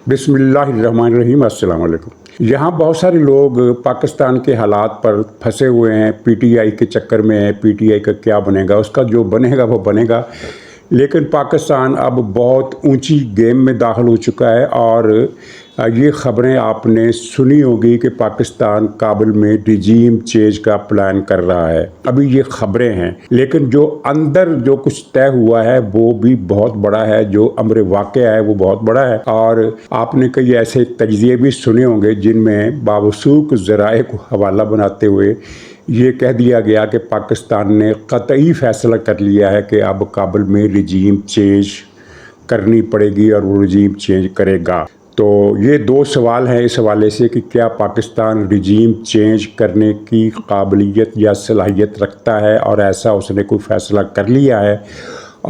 بسم اللہ الرحمن الرحیم۔ السلام علیکم۔ یہاں بہت سارے لوگ پاکستان کے حالات پر پھنسے ہوئے ہیں، پی ٹی آئی کے چکر میں ہیں، پی ٹی آئی کا کیا بنے گا، اس کا جو بنے گا وہ بنے گا۔ لیکن پاکستان اب بہت اونچی گیم میں داخل ہو چکا ہے، اور یہ خبریں آپ نے سنی ہوگی کہ پاکستان کابل میں رجیم چینج کا پلان کر رہا ہے۔ ابھی یہ خبریں ہیں، لیکن جو اندر جو کچھ طے ہوا ہے وہ بھی بہت بڑا ہے، جو امر واقعہ ہے وہ بہت بڑا ہے۔ اور آپ نے کئی ایسے تجزیے بھی سنے ہوں گے جن میں باوثوق ذرائع کو حوالہ بناتے ہوئے یہ کہہ دیا گیا کہ پاکستان نے قطعی فیصلہ کر لیا ہے کہ اب کابل میں رجیم چینج کرنی پڑے گی، اور وہ رجیم چینج کرے گا۔ تو یہ دو سوال ہیں اس حوالے سے کہ کیا پاکستان رجیم چینج کرنے کی قابلیت یا صلاحیت رکھتا ہے، اور ایسا اس نے کوئی فیصلہ کر لیا ہے،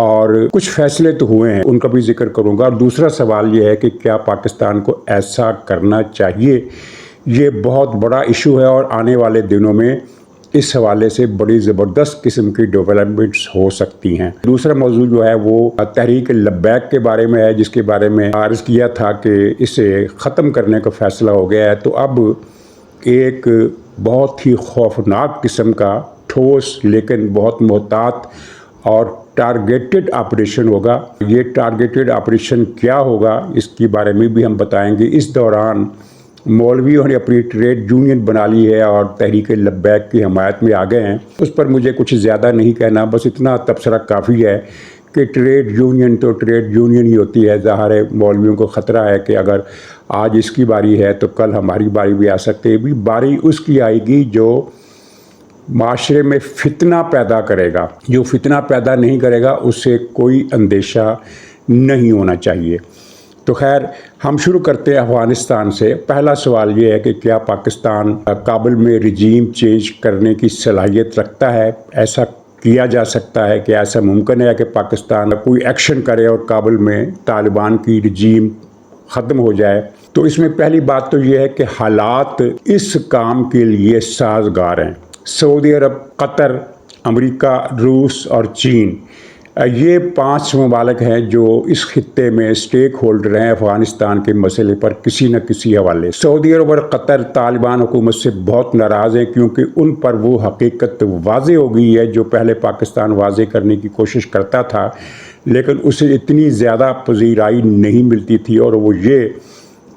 اور کچھ فیصلے تو ہوئے ہیں ان کا بھی ذکر کروں گا۔ اور دوسرا سوال یہ ہے کہ کیا پاکستان کو ایسا کرنا چاہیے۔ یہ بہت بڑا ایشو ہے، اور آنے والے دنوں میں اس حوالے سے بڑی زبردست قسم کی ڈیولپمنٹس ہو سکتی ہیں۔ دوسرا موضوع جو ہے وہ تحریک لبیک کے بارے میں ہے، جس کے بارے میں عرض کیا تھا کہ اسے ختم کرنے کا فیصلہ ہو گیا ہے۔ تو اب ایک بہت ہی خوفناک قسم کا ٹھوس لیکن بہت محتاط اور ٹارگیٹڈ آپریشن ہوگا۔ یہ ٹارگیٹڈ آپریشن کیا ہوگا اس کے بارے میں بھی ہم بتائیں گے۔ اس دوران مولویوں نے اپنی ٹریڈ یونین بنا لی ہے اور تحریک لبیک کی حمایت میں آ گئے ہیں۔ اس پر مجھے کچھ زیادہ نہیں کہنا، بس اتنا تبصرہ کافی ہے کہ ٹریڈ یونین تو ٹریڈ یونین ہی ہوتی ہے۔ ظاہر ہے مولویوں کو خطرہ ہے کہ اگر آج اس کی باری ہے تو کل ہماری باری بھی آ سکتی ہے۔ بھی باری اس کی آئے گی جو معاشرے میں فتنہ پیدا کرے گا۔ جو فتنہ پیدا نہیں کرے گا اس سے کوئی اندیشہ نہیں ہونا چاہیے۔ تو خیر، ہم شروع کرتے ہیں افغانستان سے۔ پہلا سوال یہ ہے کہ کیا پاکستان کابل میں رجیم چینج کرنے کی صلاحیت رکھتا ہے؟ ایسا کیا جا سکتا ہے کہ ایسا ممکن ہے کہ پاکستان کوئی ایکشن کرے اور کابل میں طالبان کی رجیم ختم ہو جائے؟ تو اس میں پہلی بات تو یہ ہے کہ حالات اس کام کے لیے سازگار ہیں۔ سعودی عرب، قطر، امریکہ، روس اور چین، یہ 5 ممالک ہیں جو اس خطے میں اسٹیک ہولڈر ہیں افغانستان کے مسئلے پر کسی نہ کسی حوالے۔ سعودی عرب اور قطر طالبان حکومت سے بہت ناراض ہیں، کیونکہ ان پر وہ حقیقت واضح ہو گئی ہے جو پہلے پاکستان واضح کرنے کی کوشش کرتا تھا، لیکن اسے اتنی زیادہ پذیرائی نہیں ملتی تھی، اور وہ یہ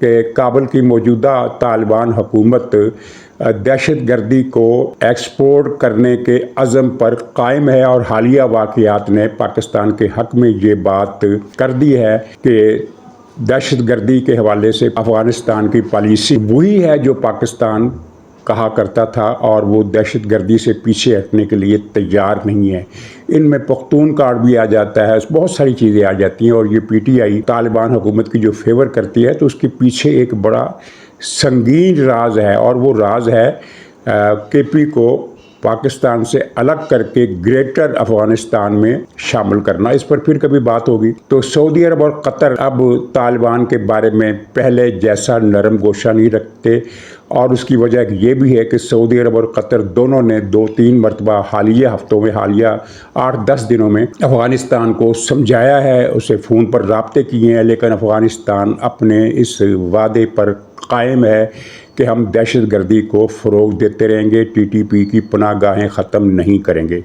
کہ کابل کی موجودہ طالبان حکومت دہشت گردی کو ایکسپورٹ کرنے کے عزم پر قائم ہے، اور حالیہ واقعات نے پاکستان کے حق میں یہ بات کر دی ہے کہ دہشت گردی کے حوالے سے افغانستان کی پالیسی وہی ہے جو پاکستان کہا کرتا تھا، اور وہ دہشت گردی سے پیچھے ہٹنے کے لیے تیار نہیں ہے۔ ان میں پختون کارڈ بھی آ جاتا ہے، بہت ساری چیزیں آ جاتی ہیں، اور یہ پی ٹی آئی طالبان حکومت کی جو فیور کرتی ہے تو اس کے پیچھے ایک بڑا سنگین راز ہے، اور وہ راز ہے کے پی کو پاکستان سے الگ کر کے گریٹر افغانستان میں شامل کرنا۔ اس پر پھر کبھی بات ہوگی۔ تو سعودی عرب اور قطر اب طالبان کے بارے میں پہلے جیسا نرم گوشہ نہیں رکھتے، اور اس کی وجہ یہ بھی ہے کہ سعودی عرب اور قطر دونوں نے 2-3 مرتبہ حالیہ ہفتوں میں، حالیہ 8-10 دنوں میں افغانستان کو سمجھایا ہے، اسے فون پر رابطے کیے ہیں، لیکن افغانستان اپنے اس وعدے پر قائم ہے کہ ہم دہشت گردی کو فروغ دیتے رہیں گے، ٹی ٹی پی کی پناہ گاہیں ختم نہیں کریں گے۔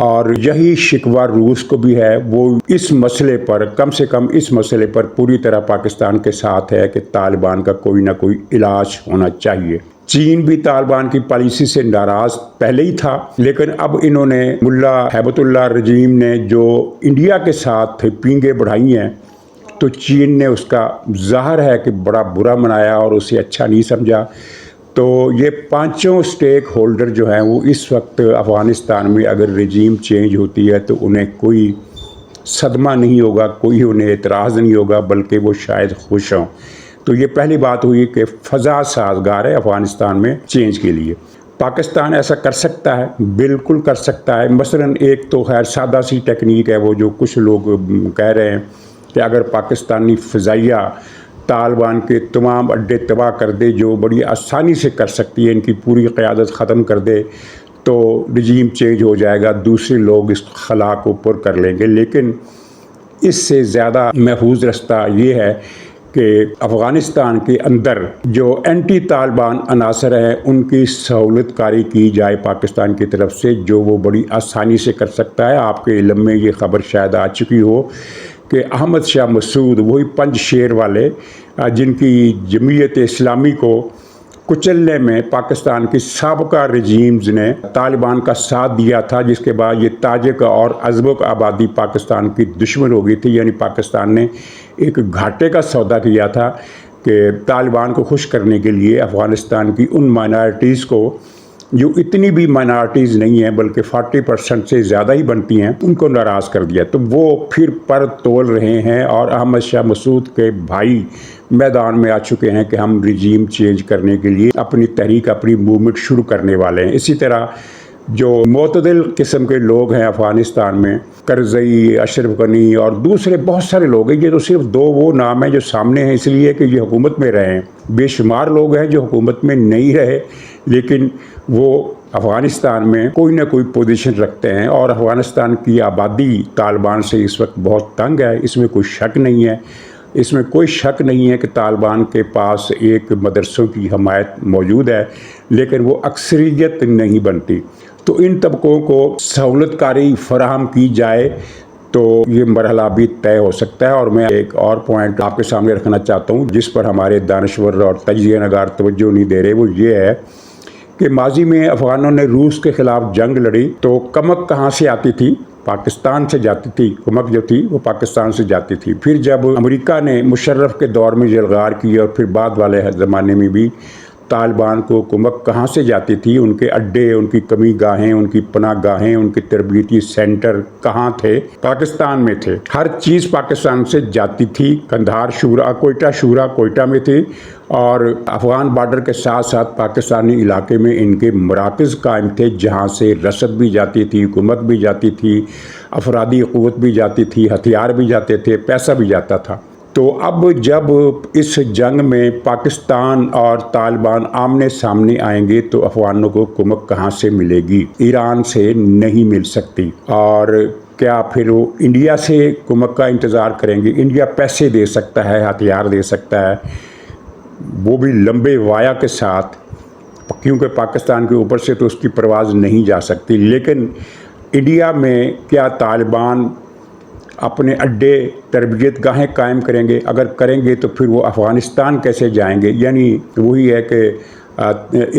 اور یہی شکوہ روس کو بھی ہے، وہ اس مسئلے پر، کم سے کم اس مسئلے پر پوری طرح پاکستان کے ساتھ ہے کہ طالبان کا کوئی نہ کوئی علاج ہونا چاہیے۔ چین بھی طالبان کی پالیسی سے ناراض پہلے ہی تھا، لیکن اب انہوں نے ملا ہیبت اللہ رجیم نے جو انڈیا کے ساتھ پینگیں بڑھائی ہیں، تو چین نے اس کا ظاہر ہے کہ بڑا برا منایا اور اسے اچھا نہیں سمجھا۔ تو یہ 5 اسٹیک ہولڈر جو ہیں وہ اس وقت افغانستان میں اگر رجیم چینج ہوتی ہے تو انہیں کوئی صدمہ نہیں ہوگا، کوئی انہیں اعتراض نہیں ہوگا، بلکہ وہ شاید خوش ہوں۔ تو یہ پہلی بات ہوئی کہ فضا سازگار ہے افغانستان میں چینج کے لیے۔ پاکستان ایسا کر سکتا ہے، بالکل کر سکتا ہے۔ مثلاً ایک تو خیر سادہ سی ٹیکنیک ہے، وہ جو کچھ لوگ کہہ رہے ہیں کہ اگر پاکستانی فضائیہ طالبان کے تمام اڈے تباہ کر دے، جو بڑی آسانی سے کر سکتی ہے، ان کی پوری قیادت ختم کر دے، تو رجیم چینج ہو جائے گا، دوسرے لوگ اس خلا کو پر کر لیں گے۔ لیکن اس سے زیادہ محفوظ رستہ یہ ہے کہ افغانستان کے اندر جو اینٹی طالبان عناصر ہیں ان کی سہولت کاری کی جائے پاکستان کی طرف سے، جو وہ بڑی آسانی سے کر سکتا ہے۔ آپ کے علم میں یہ خبر شاید آ چکی ہو کہ احمد شاہ مسعود، وہی پنج شیر والے جن کی جمعیت اسلامی کو کچلنے میں پاکستان کی سابقہ رجیمز نے طالبان کا ساتھ دیا تھا، جس کے بعد یہ تاجک اور ازبک آبادی پاکستان کی دشمن ہو گئی تھی، یعنی پاکستان نے ایک گھاٹے کا سودا کیا تھا کہ طالبان کو خوش کرنے کے لیے افغانستان کی ان مائنارٹیز کو، جو اتنی بھی مائنارٹیز نہیں ہیں بلکہ 40% سے زیادہ ہی بنتی ہیں، ان کو ناراض کر دیا۔ تو وہ پھر پر تول رہے ہیں اور احمد شاہ مسعود کے بھائی میدان میں آ چکے ہیں کہ ہم رجیم چینج کرنے کے لیے اپنی تحریک، اپنی موومنٹ شروع کرنے والے ہیں۔ اسی طرح جو معتدل قسم کے لوگ ہیں افغانستان میں، کرزئی، اشرف غنی اور دوسرے بہت سارے لوگ ہیں، یہ تو صرف دو وہ نام ہیں جو سامنے ہیں اس لیے کہ یہ حکومت میں رہے ہیں۔ بے شمار لوگ ہیں جو حکومت میں نہیں رہے لیکن وہ افغانستان میں کوئی نہ کوئی پوزیشن رکھتے ہیں، اور افغانستان کی آبادی طالبان سے اس وقت بہت تنگ ہے، اس میں کوئی شک نہیں ہے۔ اس میں کوئی شک نہیں ہے کہ طالبان کے پاس ایک مدرسوں کی حمایت موجود ہے لیکن وہ اکثریت نہیں بنتی۔ تو ان طبقوں کو سہولت کاری فراہم کی جائے تو یہ مرحلہ بھی طے ہو سکتا ہے۔ اور میں ایک اور پوائنٹ آپ کے سامنے رکھنا چاہتا ہوں جس پر ہمارے دانشور اور تجزیہ نگار توجہ نہیں دے رہے، وہ یہ ہے کہ ماضی میں افغانوں نے روس کے خلاف جنگ لڑی تو کمک کہاں سے آتی تھی؟ پاکستان سے جاتی تھی۔ کمک جو تھی وہ پاکستان سے جاتی تھی۔ پھر جب امریکہ نے مشرف کے دور میں یلغار کی اور پھر بعد والے زمانے میں بھی طالبان کو کمک کہاں سے جاتی تھی؟ ان کے اڈے، ان کی کمی گاہیں، ان کی پناہ گاہیں، ان کے تربیتی سینٹر کہاں تھے؟ پاکستان میں تھے۔ ہر چیز پاکستان سے جاتی تھی۔ قندھار شورا، کوئٹہ میں تھی، اور افغان بارڈر کے ساتھ ساتھ پاکستانی علاقے میں ان کے مراکز قائم تھے جہاں سے رسد بھی جاتی تھی، حکومت بھی جاتی تھی، افرادی قوت بھی جاتی تھی، ہتھیار بھی جاتے تھے، پیسہ بھی جاتا تھا۔ تو اب جب اس جنگ میں پاکستان اور طالبان آمنے سامنے آئیں گے تو افغانوں کو کمک کہاں سے ملے گی؟ ایران سے نہیں مل سکتی۔ اور کیا پھر وہ انڈیا سے کمک کا انتظار کریں گے؟ انڈیا پیسے دے سکتا ہے، ہتھیار دے سکتا ہے، وہ بھی لمبے وایا کے ساتھ، کیونکہ پاکستان کے اوپر سے تو اس کی پرواز نہیں جا سکتی۔ لیکن انڈیا میں کیا طالبان اپنے اڈے، تربیت گاہیں قائم کریں گے؟ اگر کریں گے تو پھر وہ افغانستان کیسے جائیں گے؟ یعنی وہی ہے کہ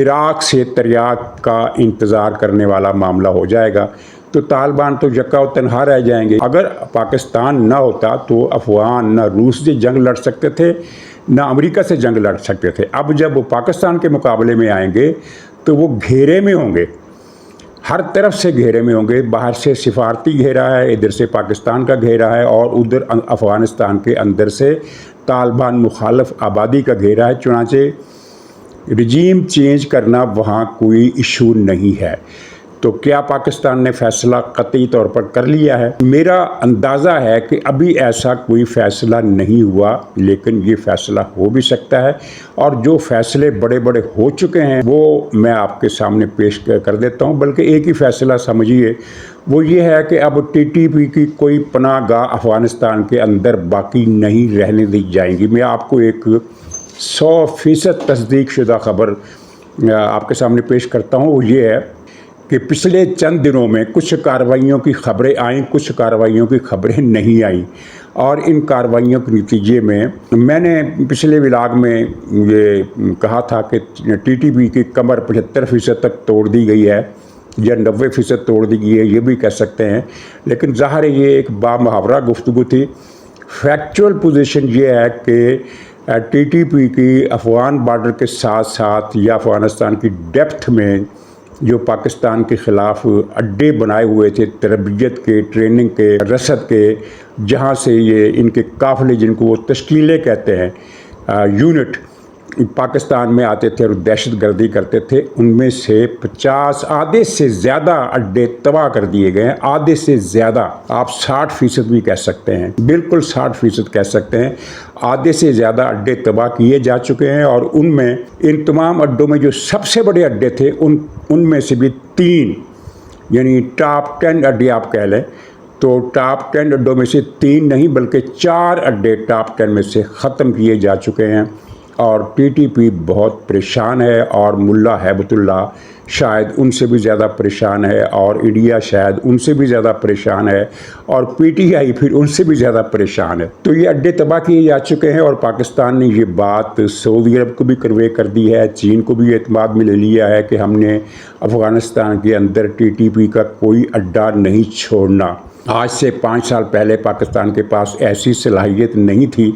عراق سے تریاک کا انتظار کرنے والا معاملہ ہو جائے گا۔ تو طالبان تو یکا و تنہا رہ جائیں گے۔ اگر پاکستان نہ ہوتا تو افغان نہ روس سے جنگ لڑ سکتے تھے نہ امریکہ سے جنگ لڑ سکتے تھے۔ اب جب وہ پاکستان کے مقابلے میں آئیں گے تو وہ گھیرے میں ہوں گے، ہر طرف سے گھیرے میں ہوں گے۔ باہر سے سفارتی گھیرا ہے، ادھر سے پاکستان کا گھیرا ہے، اور ادھر افغانستان کے اندر سے طالبان مخالف آبادی کا گھیرا ہے۔ چنانچہ رجیم چینج کرنا وہاں کوئی ایشو نہیں ہے۔ تو کیا پاکستان نے فیصلہ قطعی طور پر کر لیا ہے؟ میرا اندازہ ہے کہ ابھی ایسا کوئی فیصلہ نہیں ہوا، لیکن یہ فیصلہ ہو بھی سکتا ہے، اور جو فیصلے بڑے بڑے ہو چکے ہیں وہ میں آپ کے سامنے پیش کر دیتا ہوں۔ بلکہ ایک ہی فیصلہ سمجھیے، وہ یہ ہے کہ اب ٹی ٹی پی کی کوئی پناہ گاہ افغانستان کے اندر باقی نہیں رہنے دی جائیں گی۔ میں آپ کو ایک 100% تصدیق شدہ خبر آپ کے سامنے پیش کرتا ہوں، وہ یہ ہے کہ پچھلے چند دنوں میں کچھ کارروائیوں کی خبریں آئیں، کچھ کارروائیوں کی خبریں نہیں آئیں، اور ان کارروائیوں کے نتیجے میں نے پچھلے ولاگ میں یہ کہا تھا کہ ٹی ٹی پی کی کمر 75% تک توڑ دی گئی ہے یا 90% توڑ دی گئی ہے، یہ بھی کہہ سکتے ہیں، لیکن ظاہر ہے یہ ایک بامحاورہ گفتگو تھی۔ فیکچول پوزیشن یہ ہے کہ ٹی ٹی پی کی افغان بارڈر کے ساتھ ساتھ یا افغانستان کی ڈیپتھ میں جو پاکستان کے خلاف اڈے بنائے ہوئے تھے، تربیت کے، ٹریننگ کے، رسد کے، جہاں سے یہ ان کے قافلے، جن کو وہ تشکیلیں کہتے ہیں، یونٹ پاکستان میں آتے تھے اور دہشت گردی کرتے تھے، ان میں سے 50، آدھے سے زیادہ اڈے تباہ کر دیے گئے ہیں۔ آدھے سے زیادہ، آپ 60% بھی کہہ سکتے ہیں، بالکل 60% کہہ سکتے ہیں۔ آدھے سے زیادہ اڈے تباہ کیے جا چکے ہیں، اور ان میں، ان تمام اڈوں میں جو سب سے بڑے اڈے تھے، ان میں سے بھی 3، یعنی ٹاپ 10 اڈے آپ کہہ لیں، تو ٹاپ 10 اڈوں میں سے 3 نہیں بلکہ 4 اڈے ٹاپ 10 میں سے ختم کیے جا چکے ہیں، اور ٹی ٹی پی بہت پریشان ہے، اور ملا ہیبت اللہ شاید ان سے بھی زیادہ پریشان ہے، اور انڈیا شاید ان سے بھی زیادہ پریشان ہے، اور پی ٹی آئی پھر ان سے بھی زیادہ پریشان ہے۔ تو یہ اڈے تباہ کیے جا چکے ہیں، اور پاکستان نے یہ بات سعودی عرب کو بھی کنوے کر دی ہے، چین کو بھی اعتماد میں لے لیا ہے کہ ہم نے افغانستان کے اندر ٹی ٹی پی کا کوئی اڈا نہیں چھوڑنا۔ آج سے 5 سال پہلے پاکستان کے پاس ایسی صلاحیت نہیں تھی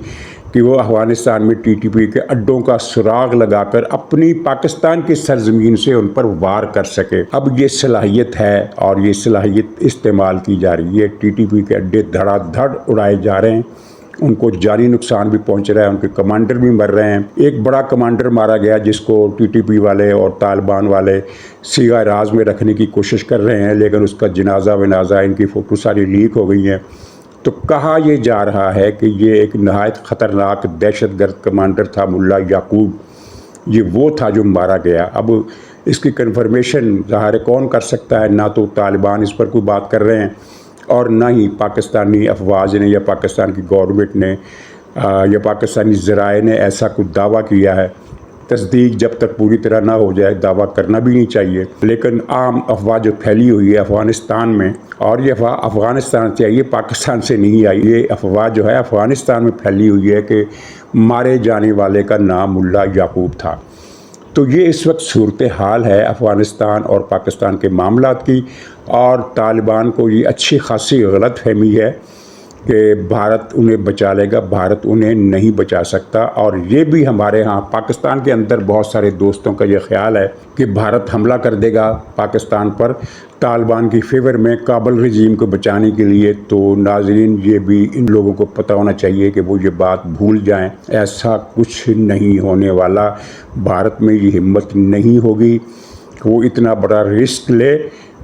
کہ وہ افغانستان میں ٹی ٹی پی کے اڈوں کا سراغ لگا کر اپنی پاکستان کی سرزمین سے ان پر وار کر سکے۔ اب یہ صلاحیت ہے، اور یہ صلاحیت استعمال کی جا رہی ہے۔ ٹی ٹی پی کے اڈے دھڑا دھڑ اڑائے جا رہے ہیں، ان کو جانی نقصان بھی پہنچ رہا ہے، ان کے کمانڈر بھی مر رہے ہیں۔ ایک بڑا کمانڈر مارا گیا جس کو ٹی ٹی پی والے اور طالبان والے سیغہ راز میں رکھنے کی کوشش کر رہے ہیں، لیکن اس کا جنازہ ونازہ ان کی فوٹو ساری لیک ہو گئی ہیں۔ تو کہا یہ جا رہا ہے کہ یہ ایک نہایت خطرناک دہشت گرد کمانڈر تھا ملا یعقوب، یہ وہ تھا جو مارا گیا۔ اب اس کی کنفرمیشن ظاہر کون کر سکتا ہے؟ نہ تو طالبان اس پر کوئی بات کر رہے ہیں، اور نہ ہی پاکستانی افواج نے یا پاکستان کی گورنمنٹ نے یا پاکستانی ذرائع نے ایسا کوئی دعویٰ کیا ہے۔ تصدیق جب تک پوری طرح نہ ہو جائے دعویٰ کرنا بھی نہیں چاہیے، لیکن عام افواہ جو پھیلی ہوئی ہے افغانستان میں، اور یہ افواہ افغانستان سے آئی ہے، پاکستان سے نہیں آئی، یہ افواہ جو ہے افغانستان میں پھیلی ہوئی ہے کہ مارے جانے والے کا نام ملا یعقوب تھا۔ تو یہ اس وقت صورتحال ہے افغانستان اور پاکستان کے معاملات کی، اور طالبان کو یہ اچھی خاصی غلط فہمی ہے کہ بھارت انہیں بچا لے گا، بھارت انہیں نہیں بچا سکتا۔ اور یہ بھی ہمارے ہاں پاکستان کے اندر بہت سارے دوستوں کا یہ خیال ہے کہ بھارت حملہ کر دے گا پاکستان پر طالبان کی فیور میں کابل رجیم کو بچانے کے لیے۔ تو ناظرین، یہ بھی ان لوگوں کو پتہ ہونا چاہیے کہ وہ یہ بات بھول جائیں، ایسا کچھ نہیں ہونے والا، بھارت میں یہ ہمت نہیں ہوگی کہ وہ اتنا بڑا رسک لے،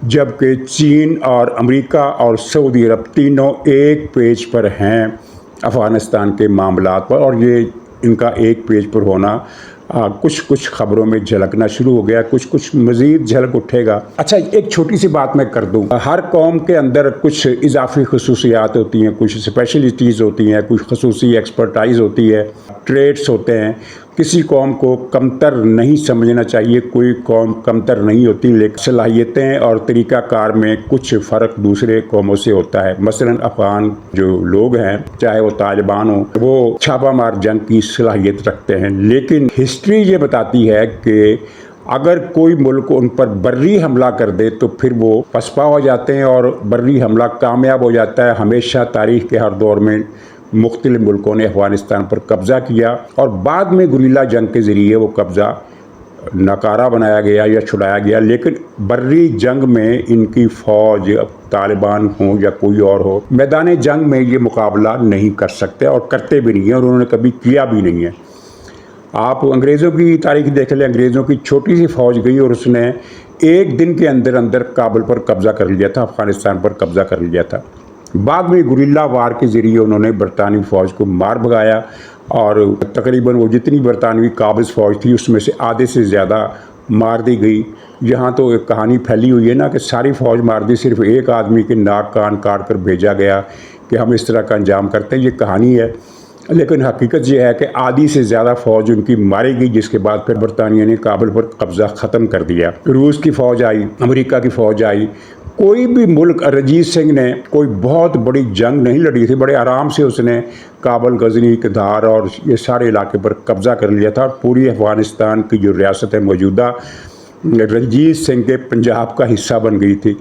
جبکہ چین اور امریکہ اور سعودی عرب تینوں ایک پیج پر ہیں افغانستان کے معاملات پر، اور یہ ان کا ایک پیج پر ہونا کچھ خبروں میں جھلکنا شروع ہو گیا، کچھ مزید جھلک اٹھے گا۔ اچھا، ایک چھوٹی سی بات میں کر دوں، ہر قوم کے اندر کچھ اضافی خصوصیات ہوتی ہیں، کچھ اسپیشلٹیز ہوتی ہیں، کچھ خصوصی ایکسپرٹائز ہوتی ہے، ٹریڈس ہوتے ہیں۔ کسی قوم کو کمتر نہیں سمجھنا چاہیے، کوئی قوم کمتر نہیں ہوتی، لیکن صلاحیتیں اور طریقہ کار میں کچھ فرق دوسرے قوموں سے ہوتا ہے۔ مثلا افغان جو لوگ ہیں، چاہے وہ طالبان ہوں، وہ چھاپہ مار جنگ کی صلاحیت رکھتے ہیں، لیکن ہسٹری یہ بتاتی ہے کہ اگر کوئی ملک ان پر بری حملہ کر دے تو پھر وہ پسپا ہو جاتے ہیں، اور بری حملہ کامیاب ہو جاتا ہے۔ ہمیشہ تاریخ کے ہر دور میں مختلف ملکوں نے افغانستان پر قبضہ کیا، اور بعد میں گریلا جنگ کے ذریعے وہ قبضہ ناکارہ بنایا گیا یا چھڑایا گیا، لیکن بری جنگ میں ان کی فوج، طالبان ہوں یا کوئی اور ہو، میدان جنگ میں یہ مقابلہ نہیں کر سکتے، اور کرتے بھی نہیں ہیں، اور انہوں نے کبھی کیا بھی نہیں ہے۔ آپ انگریزوں کی تاریخ دیکھ لیں، انگریزوں کی چھوٹی سی فوج گئی اور اس نے ایک دن کے اندر اندر کابل پر قبضہ کر لیا تھا، افغانستان پر قبضہ کر لیا تھا۔ بعد میں گریلا وار کے ذریعے انہوں نے برطانوی فوج کو مار بھگایا، اور تقریباً وہ جتنی برطانوی قابض فوج تھی اس میں سے آدھے سے زیادہ مار دی گئی۔ یہاں تو ایک کہانی پھیلی ہوئی ہے نا کہ ساری فوج مار دی، صرف ایک آدمی کے ناک کان کاٹ کر بھیجا گیا کہ ہم اس طرح کا انجام کرتے ہیں، یہ کہانی ہے، لیکن حقیقت یہ ہے کہ آدھی سے زیادہ فوج ان کی ماری گئی، جس کے بعد پھر برطانیہ نے کابل پر قبضہ ختم کر دیا۔ روس کی فوج آئی، امریکہ کی فوج آئی، کوئی بھی ملک، رنجیت سنگھ نے کوئی بہت بڑی جنگ نہیں لڑی تھی، بڑے آرام سے اس نے کابل، غزنی، قندھار اور یہ سارے علاقے پر قبضہ کر لیا تھا۔ پوری افغانستان کی جو ریاست ہے موجودہ رنجیت سنگھ کے پنجاب کا حصہ بن گئی تھی۔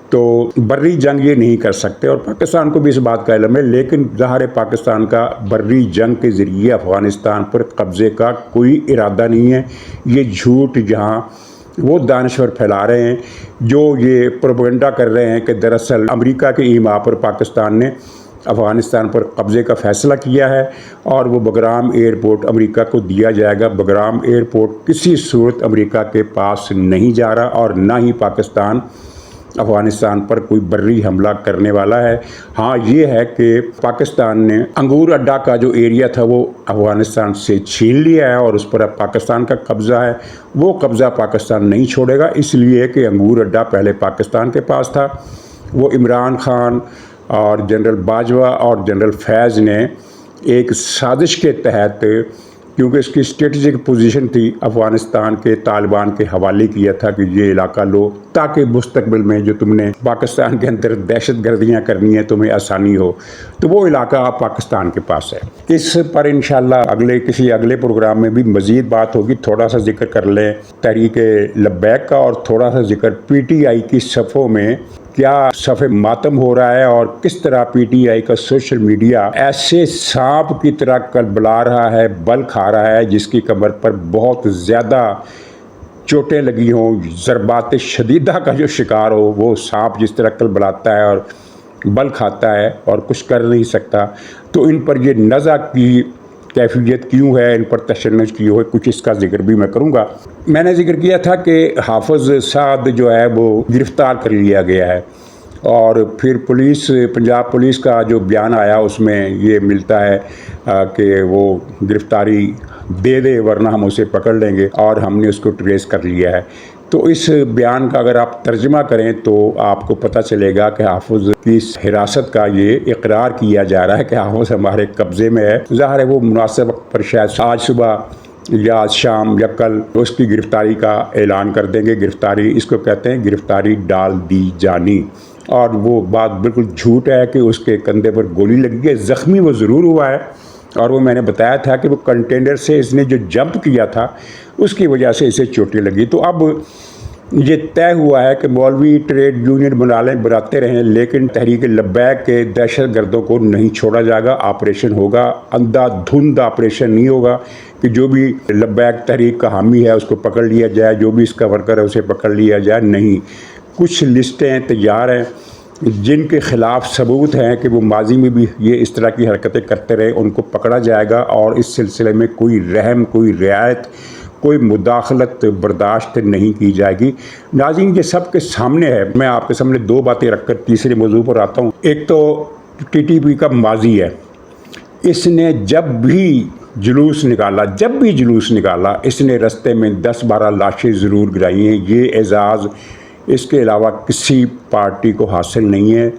تو بری جنگ یہ نہیں کر سکتے، اور پاکستان کو بھی اس بات کا علم ہے، لیکن ظاہر پاکستان کا بری جنگ کے ذریعے افغانستان پر قبضے کا کوئی ارادہ نہیں ہے۔ یہ جھوٹ جہاں وہ دانشور پھیلا رہے ہیں جو یہ پروپیگنڈا کر رہے ہیں کہ دراصل امریکہ کے ایما پر پاکستان نے افغانستان پر قبضے کا فیصلہ کیا ہے، اور وہ بگرام ایئرپورٹ امریکہ کو دیا جائے گا۔ بگرام ایئرپورٹ کسی صورت امریکہ کے پاس نہیں جا رہا، اور نہ ہی پاکستان افغانستان پر کوئی بری حملہ کرنے والا ہے۔ ہاں یہ ہے کہ پاکستان نے انگور اڈا کا جو ایریا تھا وہ افغانستان سے چھین لیا ہے، اور اس پر اب پاکستان کا قبضہ ہے۔ وہ قبضہ پاکستان نہیں چھوڑے گا، اس لیے کہ انگور اڈا پہلے پاکستان کے پاس تھا۔ وہ عمران خان اور جنرل باجوہ اور جنرل فیض نے ایک سازش کے تحت، کیونکہ اس کی اسٹریٹجک پوزیشن تھی، افغانستان کے طالبان کے حوالے کیا تھا کہ یہ علاقہ لو تاکہ مستقبل میں جو تم نے پاکستان کے اندر دہشت گردیاں کرنی ہیں تمہیں آسانی ہو، تو وہ علاقہ اب پاکستان کے پاس ہے۔ اس پر انشاءاللہ کسی اگلے پروگرام میں بھی مزید بات ہوگی۔ تھوڑا سا ذکر کر لیں تحریک لبیک کا، اور تھوڑا سا ذکر پی ٹی آئی کی صفوں میں کیا صف ماتم ہو رہا ہے، اور کس طرح پی ٹی آئی کا سوشل میڈیا ایسے سانپ کی طرح کلبلا رہا ہے، بل کھا رہا ہے، جس کی کمر پر بہت زیادہ چوٹیں لگی ہوں، ضربات شدیدہ کا جو شکار ہو، وہ سانپ جس طرح کلبلاتا ہے اور بل کھاتا ہے اور کچھ کر نہیں سکتا۔ تو ان پر یہ نزع کی کیفیت کیوں ہے، ان پر تشنج کیوں ہے، کچھ اس کا ذکر بھی میں کروں گا۔ میں نے ذکر کیا تھا کہ حافظ سعد جو ہے وہ گرفتار کر لیا گیا ہے، اور پھر پنجاب پولیس کا جو بیان آیا اس میں یہ ملتا ہے کہ وہ گرفتاری دے دے ورنہ ہم اسے پکڑ لیں گے، اور ہم نے اس کو ٹریس کر لیا ہے۔ تو اس بیان کا اگر آپ ترجمہ کریں تو آپ کو پتہ چلے گا کہ حافظ کی حراست کا یہ اقرار کیا جا رہا ہے کہ حافظ ہمارے قبضے میں ہے۔ ظاہر ہے وہ مناسب وقت پر شاید آج صبح یا آج شام یا کل اس کی گرفتاری کا اعلان کر دیں گے۔ گرفتاری اس کو کہتے ہیں گرفتاری ڈال دی جانی، اور وہ بات بالکل جھوٹ ہے کہ اس کے کندھے پر گولی لگی ہے۔ زخمی وہ ضرور ہوا ہے، اور وہ میں نے بتایا تھا کہ وہ کنٹینر سے اس نے جو جمپ کیا تھا اس کی وجہ سے اسے چوٹیں لگی۔ تو اب یہ طے ہوا ہے کہ مولوی ٹریڈ یونین بناتے رہیں، لیکن تحریک لبیک کے دہشت گردوں کو نہیں چھوڑا جائے گا۔ آپریشن ہوگا، اندھا دھند آپریشن نہیں ہوگا کہ جو بھی لبیک تحریک کا حامی ہے اس کو پکڑ لیا جائے، جو بھی اس کا ورکر ہے اسے پکڑ لیا جائے، نہیں۔ کچھ لسٹیں تیار ہیں جن کے خلاف ثبوت ہیں کہ وہ ماضی میں بھی یہ اس طرح کی حرکتیں کرتے رہے، ان کو پکڑا جائے گا، اور اس سلسلے میں کوئی رحم، کوئی رعایت، کوئی مداخلت برداشت نہیں کی جائے گی۔ ناظرین یہ سب کے سامنے ہے، میں آپ کے سامنے دو باتیں رکھ کر تیسرے موضوع پر آتا ہوں۔ ایک تو ٹی ٹی پی کا ماضی ہے۔ اس نے جب بھی جلوس نکالا اس نے رستے میں 10-12 لاشیں ضرور گرائی ہیں۔ یہ اعزاز اس کے علاوہ کسی پارٹی کو حاصل نہیں ہے۔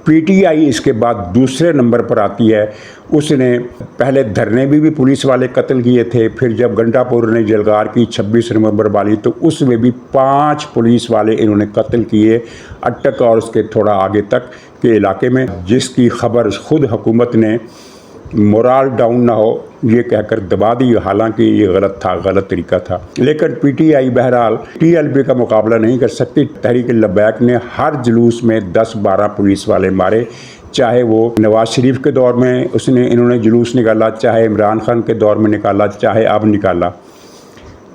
پی ٹی آئی اس کے بعد دوسرے نمبر پر آتی ہے۔ اس نے پہلے دھرنے بھی پولیس والے قتل کیے تھے، پھر جب گنڈا پور نے جلگار کی 26 نومبر والی تو اس میں بھی 5 پولیس والے انہوں نے قتل کیے، اٹک اور اس کے تھوڑا آگے تک کے علاقے میں، جس کی خبر خود حکومت نے مورال ڈاؤن نہ ہو یہ کہہ کر دبا دی، حالانکہ یہ غلط طریقہ تھا۔ لیکن پی ٹی آئی بہرحال ٹی ایل پی کا مقابلہ نہیں کر سکتی۔ تحریک لبیک نے ہر جلوس میں 10-12 پولیس والے مارے، چاہے وہ نواز شریف کے دور میں انہوں نے جلوس نکالا، چاہے عمران خان کے دور میں نکالا، چاہے اب نکالا۔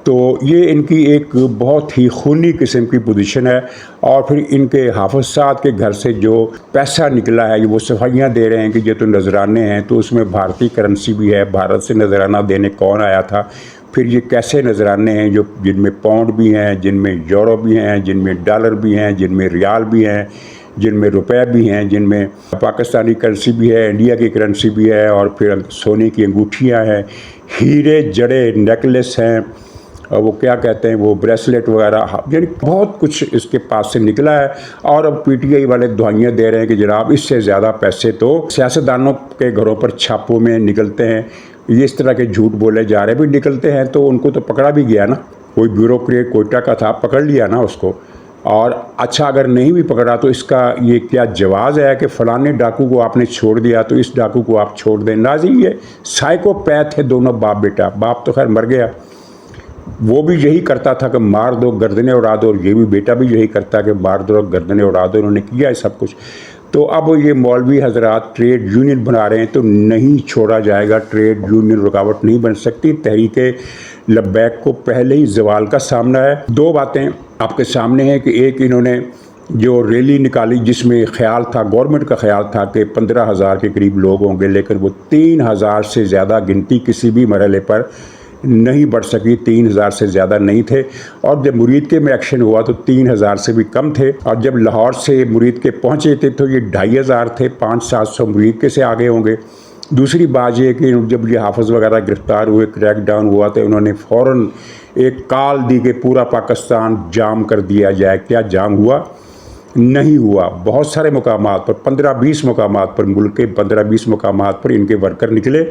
تو یہ ان کی ایک بہت ہی خونی قسم کی پوزیشن ہے۔ اور پھر ان کے حافظ سعد کے گھر سے جو پیسہ نکلا ہے، وہ صفائیاں دے رہے ہیں کہ یہ تو نذرانے ہیں، تو اس میں بھارتی کرنسی بھی ہے۔ بھارت سے نذرانہ دینے کون آیا تھا؟ پھر یہ کیسے نذرانے ہیں جن میں پاؤنڈ بھی ہیں، جن میں یورو بھی ہیں، جن میں ڈالر بھی ہیں، جن میں ریال بھی ہیں، جن میں روپے بھی ہیں، جن میں پاکستانی کرنسی بھی ہے، انڈیا کی کرنسی بھی ہے، اور پھر سونے کی انگوٹھیاں ہیں، ہیرے جڑے نیکلس ہیں، وہ کیا کہتے ہیں وہ بریسلیٹ وغیرہ، یعنی بہت کچھ اس کے پاس سے نکلا ہے۔ اور اب پی ٹی آئی والے دعائیاں دے رہے ہیں کہ جناب اس سے زیادہ پیسے تو سیاستدانوں کے گھروں پر چھاپوں میں نکلتے ہیں۔ یہ اس طرح کے جھوٹ بولے جا رہے ہیں، بھی نکلتے ہیں تو ان کو تو پکڑا بھی گیا نا، کوئی بیوروکریٹ کوئٹہ کا تھا، پکڑ لیا نا اس کو۔ اور اچھا اگر نہیں بھی پکڑا تو اس کا یہ کیا جواز ہے کہ فلانے ڈاکو کو آپ نے چھوڑ دیا تو اس ڈاکو کو آپ چھوڑ دیں؟ ناظرین یہ سائیکو پیتھ ہے دونوں باپ بیٹا۔ باپ تو خیر مر گیا، وہ بھی یہی کرتا تھا کہ مار دو گردنیں اڑا دو، اور یہ بھی بیٹا بھی یہی کرتا ہے کہ مار دو گردنیں اڑا دو۔ انہوں نے کیا ہے سب کچھ۔ تو اب یہ مولوی حضرات ٹریڈ یونین بنا رہے ہیں تو نہیں چھوڑا جائے گا۔ ٹریڈ یونین رکاوٹ نہیں بن سکتی۔ تحریک لبیک کو پہلے ہی زوال کا سامنا ہے۔ دو باتیں آپ کے سامنے ہیں کہ ایک انہوں نے جو ریلی نکالی جس میں خیال تھا، گورنمنٹ کا خیال تھا کہ 15,000 کے قریب لوگ ہوں گے، لیکن وہ 3,000 سے زیادہ گنتی کسی بھی مرحلے پر نہیں بڑھ سکی، 3,000 سے زیادہ نہیں تھے۔ اور جب مرید کے میں ایکشن ہوا تو 3,000 سے بھی کم تھے، اور جب لاہور سے مرید کے پہنچے تھے تو یہ 2,500 تھے، 500-700 مرید کے سے آگے ہوں گے۔ دوسری بات یہ کہ جب یہ حافظ وغیرہ گرفتار ہوئے، کریک ڈاؤن ہوا تو انہوں نے فوراً ایک کال دی کہ پورا پاکستان جام کر دیا جائے۔ کیا جام ہوا؟ نہیں ہوا. بہت سارے مقامات پر 15-20 مقامات پر ملک کے 15-20 مقامات پر ان کے ورکر نکلے.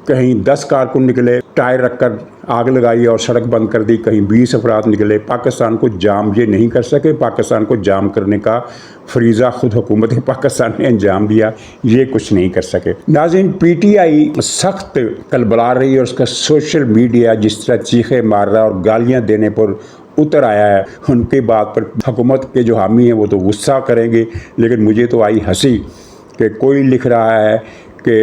کہیں 10 کارکن نکلے, ٹائر رکھ کر آگ لگائی اور سڑک بند کر دی. کہیں 20 افراد نکلے. پاکستان کو جام یہ نہیں کر سکے. پاکستان کو جام کرنے کا فریضہ خود حکومت پاکستان نے انجام دیا, یہ کچھ نہیں کر سکے. ناظرین, پی ٹی آئی سخت کلبلا رہی ہے اور اس کا سوشل میڈیا جس طرح چیخے مار رہا ہے اور گالیاں دینے پر اتر آیا ہے. ان کی بات پر حکومت کے جو حامی ہیں وہ تو غصہ کریں گے, لیکن مجھے تو آئی ہنسی کہ کوئی لکھ رہا ہے کہ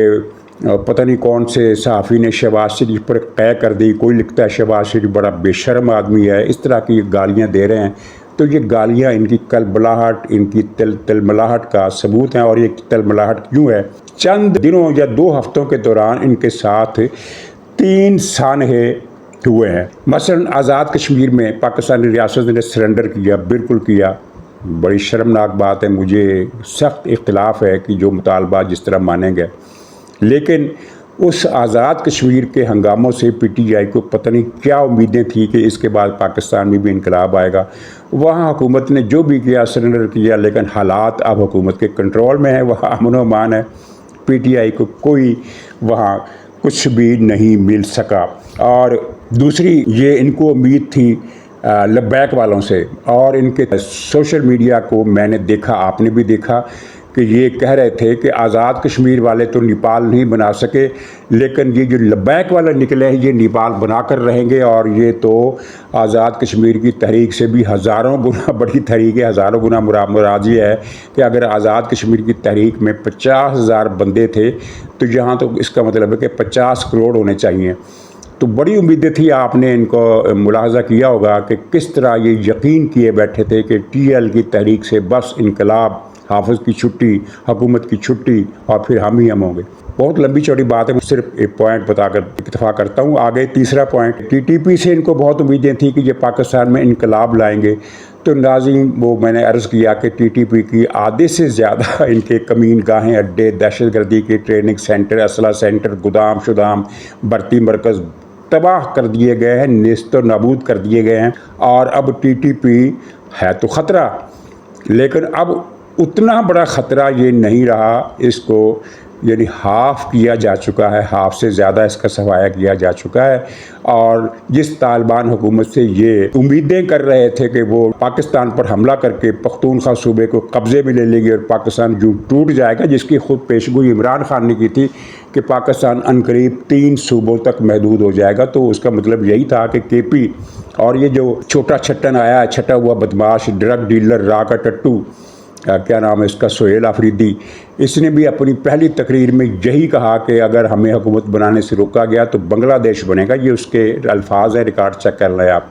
پتہ نہیں کون سے صحافی نے شہباز شریف پر قے کر دی. کوئی لکھتا ہے شہباز شریف بڑا بے شرم آدمی ہے. اس طرح کی گالیاں دے رہے ہیں. تو یہ گالیاں ان کی کلبلاہٹ, ان کی تلملاہٹ کا ثبوت ہیں. اور یہ تلملاہٹ کیوں ہے؟ چند دنوں یا 2 ہفتوں کے دوران ان کے ساتھ 3 سانحے ہوئے ہیں. مثلا آزاد کشمیر میں پاکستانی ریاست نے سرنڈر کیا, بالکل کیا. بڑی شرمناک بات ہے. مجھے سخت اختلاف ہے کہ جو مطالبات جس طرح مانے گئے, لیکن اس آزاد کشمیر کے ہنگاموں سے پی ٹی آئی کو پتہ نہیں کیا امیدیں تھیں کہ اس کے بعد پاکستان میں بھی انقلاب آئے گا. وہاں حکومت نے جو بھی کیا سرنڈر کیا, لیکن حالات اب حکومت کے کنٹرول میں ہیں. وہاں امن و امان ہے. پی ٹی آئی کو کوئی وہاں کچھ بھی نہیں مل سکا. اور دوسری یہ ان کو امید تھی لبیک والوں سے, اور ان کے سوشل میڈیا کو میں نے دیکھا, آپ نے بھی دیکھا کہ یہ کہہ رہے تھے کہ آزاد کشمیر والے تو نیپال نہیں بنا سکے, لیکن یہ جو لبیک والے نکلے ہیں یہ نیپال بنا کر رہیں گے. اور یہ تو آزاد کشمیر کی تحریک سے بھی ہزاروں گنا بڑی تحریک ہے, ہزاروں گنا مراد یہ ہے کہ اگر آزاد کشمیر کی تحریک میں 50,000 بندے تھے تو یہاں تو اس کا مطلب ہے کہ 50 کروڑ ہونے چاہیے. تو بڑی امیدیں تھی. آپ نے ان کو ملاحظہ کیا ہوگا کہ کس طرح یہ یقین کیے بیٹھے تھے کہ ٹی ایل کی تحریک سے بس انقلاب, حافظ کی چھٹی, حکومت کی چھٹی, اور پھر ہم ہی ہم ہوں گے. بہت لمبی چوڑی بات ہے, میں صرف ایک پوائنٹ بتا کر اکتفا کرتا ہوں. آگے تیسرا پوائنٹ, ٹی ٹی پی سے ان کو بہت امیدیں تھیں کہ یہ پاکستان میں انقلاب لائیں گے. تو ناظرین, وہ میں نے عرض کیا کہ ٹی ٹی پی کی آدھے سے زیادہ ان کے کمین گاہیں, اڈے, دہشت گردی کے ٹریننگ سینٹر, اسلحہ سینٹر, گودام شدام, بھرتی مرکز تباہ کر دیے گئے ہیں, نیست و نابود کر دیے گئے ہیں. اور اب ٹی ٹی پی ہے تو خطرہ, لیکن اب اتنا بڑا خطرہ یہ نہیں رہا. اس کو یعنی ہاف کیا جا چکا ہے, ہاف سے زیادہ اس کا صفایا کیا جا چکا ہے. اور جس طالبان حکومت سے یہ امیدیں کر رہے تھے کہ وہ پاکستان پر حملہ کر کے پختونخوا صوبے کو قبضے میں لے لے گی اور پاکستان جو ٹوٹ جائے گا, جس کی خود پیشگوئی عمران خان نے کی تھی کہ پاکستان عنقریب 3 صوبوں تک محدود ہو جائے گا. تو اس کا مطلب یہی تھا کہ کے پی اور یہ جو چھوٹا چھٹن آیا ہے, چھٹا ہوا بدماش, ڈرگ ڈیلر, را کا ٹٹو, کیا نام ہے اس کا, سہیل آفریدی, اس نے بھی اپنی پہلی تقریر میں یہی کہا کہ اگر ہمیں حکومت بنانے سے روکا گیا تو بنگلہ دیش بنے گا. یہ اس کے الفاظ ہیں, ریکارڈ چیک کر لیں آپ.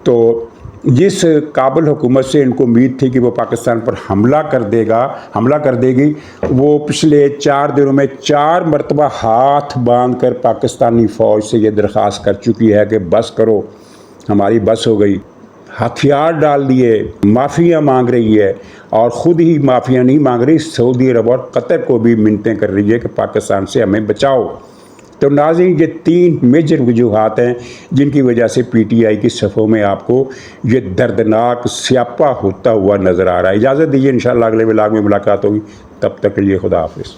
تو جس کابل حکومت سے ان کو امید تھی کہ وہ پاکستان پر حملہ کر دے گی, وہ پچھلے 4 دنوں میں 4 مرتبہ ہاتھ باندھ کر پاکستانی فوج سے یہ درخواست کر چکی ہے کہ بس کرو, ہماری بس ہو گئی. ہتھیار ڈال دیے, معافیاں مانگ رہی ہے, اور خود ہی معافیاں نہیں مانگ رہی, سعودی عرب اور قطر کو بھی منتیں کر رہی ہے کہ پاکستان سے ہمیں بچاؤ. تو ناظرین, یہ 3 میجر وجوہات ہیں جن کی وجہ سے پی ٹی آئی کی صفوں میں آپ کو یہ دردناک سیاپا ہوتا ہوا نظر آ رہا ہے. اجازت دیجیے, انشاءاللہ اگلے ولاگ میں ملاقات ہوگی. تب تک کے لیے خدا حافظ.